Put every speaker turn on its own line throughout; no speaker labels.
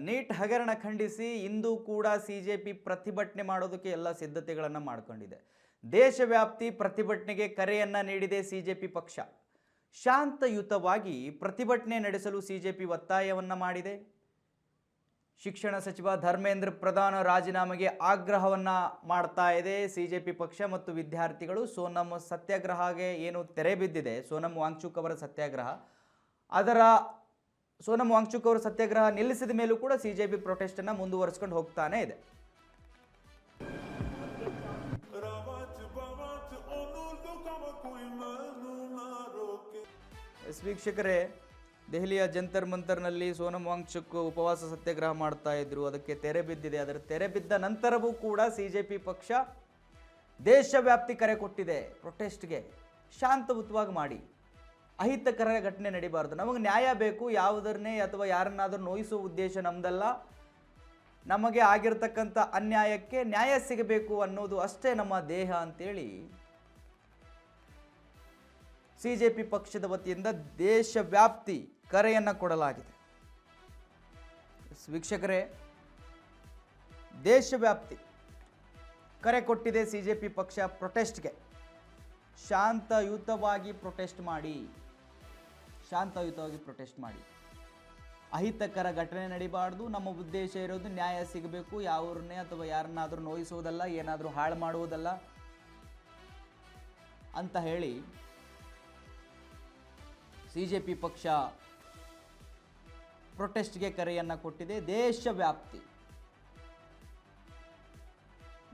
Neat ಹಗರಣ ಖಂಡಿಸಿ ಇಂದು ಕೂಡ ಸಿಜೆಪಿ ಪ್ರತಿಭಟನೆ ಮಾಡೋದಕ್ಕೆ ಎಲ್ಲ ಸಿದ್ಧತೆಗಳನ್ನು ಮಾಡಿಕೊಂಡಿದೆ. ದೇಶವ್ಯಾಪ್ತಿ ಪ್ರತಿಭಟನೆಗೆ ಕರೆಯನ್ನ ನೀಡಿದೆ ಸಿಜೆಪಿ ಪಕ್ಷ. ಶಾಂತಯುತವಾಗಿ ಪ್ರತಿಭಟನೆ ನಡೆಸಲು ಸಿಜೆಪಿ ಒತ್ತಾಯವನ್ನ ಮಾಡಿದೆ. ಶಿಕ್ಷಣ ಸಚಿವ ಧರ್ಮೇಂದ್ರ ಪ್ರಧಾನ್ ರಾಜೀನಾಮೆಗೆ ಆಗ್ರಹವನ್ನ ಮಾಡ್ತಾ ಇದೆ ಸಿಜೆಪಿ ಪಕ್ಷ ಮತ್ತು ವಿದ್ಯಾರ್ಥಿಗಳು. ಸೋನಂ ಸತ್ಯಾಗ್ರಹಕ್ಕೆ ಏನು ತೆರೆ ಬಿದ್ದಿದೆ, ಸೋನಂ ವಾಂಗ್ಚುಕ್ ಅವರ ಸತ್ಯಾಗ್ರಹ, ಅದರ ಸೋನಂ ವಾಂಗ್ಚುಕ್ ಅವರು ಸತ್ಯಾಗ್ರಹ ನಿಲ್ಲಿಸಿದ ಮೇಲೂ ಕೂಡ ಸಿಜೆಪಿ ಪ್ರೊಟೆಸ್ಟ್ ಅನ್ನು ಮುಂದುವರಿಸಿಕೊಂಡು ಹೋಗ್ತಾನೆ ಇದೆ. ವೀಕ್ಷಕರೇ, ದೆಹಲಿಯ ಜಂತರ್ ಮಂತರ್ನಲ್ಲಿ ಸೋನಂ ವಾಂಗ್ಚುಕ್ ಉಪವಾಸ ಸತ್ಯಾಗ್ರಹ ಮಾಡ್ತಾ ಇದ್ರು, ಅದಕ್ಕೆ ತೆರೆ ಬಿದ್ದಿದೆ. ಅದರ ತೆರೆ ಬಿದ್ದ ನಂತರವೂ ಕೂಡ ಸಿಜೆಪಿ ಪಕ್ಷ ದೇಶವ್ಯಾಪ್ತಿ ಕರೆ ಕೊಟ್ಟಿದೆ ಪ್ರೊಟೆಸ್ಟ್ಗೆ. ಶಾಂತಯುತವಾಗಿ ಮಾಡಿ, ಅಹಿತಕರ ಘಟನೆ ನಡೀಬಾರ್ದು. ನಮಗೆ ನ್ಯಾಯ ಬೇಕು, ಯಾವುದನ್ನೇ ಅಥವಾ ಯಾರನ್ನಾದರೂ ನೋಯಿಸುವ ಉದ್ದೇಶ ನಮ್ದಲ್ಲ. ನಮಗೆ ಆಗಿರ್ತಕ್ಕಂಥ ಅನ್ಯಾಯಕ್ಕೆ ನ್ಯಾಯ ಸಿಗಬೇಕು ಅನ್ನೋದು ಅಷ್ಟೇ ನಮ್ಮ ದೇಹ ಅಂತೇಳಿ ಸಿಜೆಪಿ ಪಕ್ಷದ ವತಿಯಿಂದ ದೇಶವ್ಯಾಪ್ತಿ ಕರೆಯನ್ನು ಕೊಡಲಾಗಿದೆ. ವೀಕ್ಷಕರೇ, ದೇಶವ್ಯಾಪ್ತಿ ಕರೆ ಕೊಟ್ಟಿದೆ ಸಿಜೆಪಿ ಪಕ್ಷ ಪ್ರೊಟೆಸ್ಟ್ಗೆ. ಶಾಂತಯುತವಾಗಿ ಪ್ರೊಟೆಸ್ಟ್ ಮಾಡಿ, ಶಾಂತಯುತವಾಗಿ ಪ್ರೊಟೆಸ್ಟ್ ಮಾಡಿ. ಅಹಿತಕರ ಘಟನೆ ನಡೀಬಾರ್ದು. ನಮ್ಮ ಉದ್ದೇಶ ಇರೋದು ನ್ಯಾಯ ಸಿಗಬೇಕು, ಯಾವ್ರನ್ನೇ ಅಥವಾ ಯಾರನ್ನಾದರೂ ನೋಯಿಸುವುದಲ್ಲ, ಏನಾದರೂ ಹಾಳು ಮಾಡುವುದಲ್ಲ ಅಂತ ಹೇಳಿ ಸಿಜೆಪಿ ಪಕ್ಷ ಪ್ರೊಟೆಸ್ಟ್ಗೆ ಕರೆಯನ್ನು ಕೊಟ್ಟಿದೆ. ದೇಶವ್ಯಾಪ್ತಿ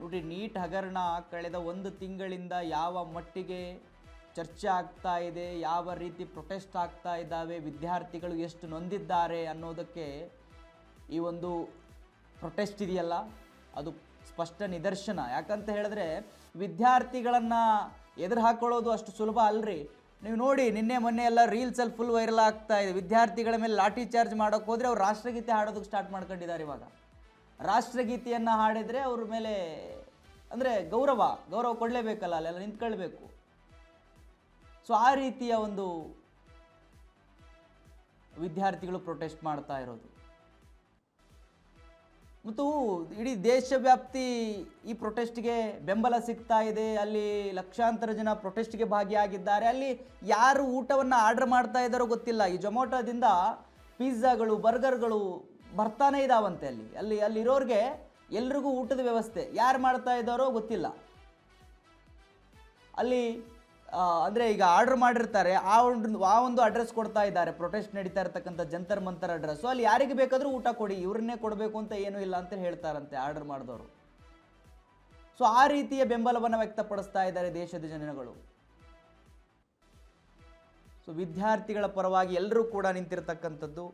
ನೋಡಿ, ನೀಟ್ ಹಗರಣ ಕಳೆದ 1 ತಿಂಗಳಿಂದ ಯಾವ ಮಟ್ಟಿಗೆ ಚರ್ಚೆ ಆಗ್ತಾ ಇದೆ, ಯಾವ ರೀತಿ ಪ್ರೊಟೆಸ್ಟ್ ಆಗ್ತಾ ಇದ್ದಾವೆ, ವಿದ್ಯಾರ್ಥಿಗಳು ಎಷ್ಟು ನೊಂದಿದ್ದಾರೆ ಅನ್ನೋದಕ್ಕೆ ಈ ಒಂದು ಪ್ರೊಟೆಸ್ಟ್ ಇದೆಯಲ್ಲ ಅದು ಸ್ಪಷ್ಟ ನಿದರ್ಶನ. ಯಾಕಂತ ಹೇಳಿದ್ರೆ ವಿದ್ಯಾರ್ಥಿಗಳನ್ನು ಎದುರು ಹಾಕೊಳ್ಳೋದು ಅಷ್ಟು ಸುಲಭ ಅಲ್ರಿ. ನೀವು ನೋಡಿ, ನಿನ್ನೆ ಮೊನ್ನೆ ಎಲ್ಲ ರೀಲ್ಸಲ್ಲಿ ಫುಲ್ ವೈರಲ್ ಆಗ್ತಾ ಇದೆ. ವಿದ್ಯಾರ್ಥಿಗಳ ಮೇಲೆ ಲಾಠಿ ಚಾರ್ಜ್ ಮಾಡೋಕ್ಕೆ ಹೋದರೆ ಅವ್ರು ರಾಷ್ಟ್ರಗೀತೆ ಹಾಡೋದಕ್ಕೆ ಸ್ಟಾರ್ಟ್ ಮಾಡ್ಕೊಂಡಿದ್ದಾರೆ. ಇವಾಗ ರಾಷ್ಟ್ರಗೀತೆಯನ್ನು ಹಾಡಿದರೆ ಅವ್ರ ಮೇಲೆ ಅಂದರೆ ಗೌರವ ಕೊಡಲೇಬೇಕಲ್ಲ, ಅಲ್ಲೆಲ್ಲ ನಿಂತ್ಕೊಳ್ಬೇಕು. ಸೊ ಆ ರೀತಿಯ ಒಂದು ವಿದ್ಯಾರ್ಥಿಗಳು ಪ್ರೊಟೆಸ್ಟ್ ಮಾಡ್ತಾ ಇರೋದು. ಮತ್ತು ಇಡೀ ದೇಶವ್ಯಾಪ್ತಿ ಈ ಪ್ರೊಟೆಸ್ಟ್ಗೆ ಬೆಂಬಲ ಸಿಗ್ತಾ ಇದೆ. ಅಲ್ಲಿ ಲಕ್ಷಾಂತರ ಜನ ಪ್ರೊಟೆಸ್ಟ್ಗೆ ಭಾಗಿಯಾಗಿದ್ದಾರೆ. ಅಲ್ಲಿ ಯಾರು ಊಟವನ್ನು ಆರ್ಡರ್ ಮಾಡ್ತಾ ಇದ್ದಾರೋ ಗೊತ್ತಿಲ್ಲ. ಈ ಜೊಮ್ಯಾಟೋದಿಂದ ಪಿಜ್ಜಾಗಳು, ಬರ್ಗರ್ಗಳು ಬರ್ತಾನೆ ಇದಾವಂತೆ. ಅಲ್ಲಿರೋರಿಗೆ ಎಲ್ರಿಗೂ ಊಟದ ವ್ಯವಸ್ಥೆ ಯಾರು ಮಾಡ್ತಾ ಇದ್ದಾರೋ ಗೊತ್ತಿಲ್ಲ. ಅಲ್ಲಿ ಅಂದರೆ ಈಗ ಆರ್ಡರ್ ಮಾಡಿರ್ತಾರೆ, ಆ ಒಂದು ಅಡ್ರೆಸ್ ಕೊಡ್ತಾ ಇದ್ದಾರೆ. ಪ್ರೊಟೆಸ್ಟ್ ನಡೀತಾ ಇರತಕ್ಕಂಥ ಜಂತರ್ ಮಂತರ್ ಅಡ್ರೆಸ್ಸು. ಅಲ್ಲಿ ಯಾರಿಗೆ ಬೇಕಾದರೂ ಊಟ ಕೊಡಿ, ಇವ್ರನ್ನೇ ಕೊಡಬೇಕು ಅಂತ ಏನೂ ಇಲ್ಲ ಅಂತ ಹೇಳ್ತಾರಂತೆ ಆರ್ಡರ್ ಮಾಡಿದವರು. ಸೊ ಆ ರೀತಿಯ ಬೆಂಬಲವನ್ನು ವ್ಯಕ್ತಪಡಿಸ್ತಾ ಇದ್ದಾರೆ ದೇಶದ ಜನಗಳು. ಸೊ ವಿದ್ಯಾರ್ಥಿಗಳ ಪರವಾಗಿ ಎಲ್ಲರೂ ಕೂಡ ನಿಂತಿರತಕ್ಕಂಥದ್ದು.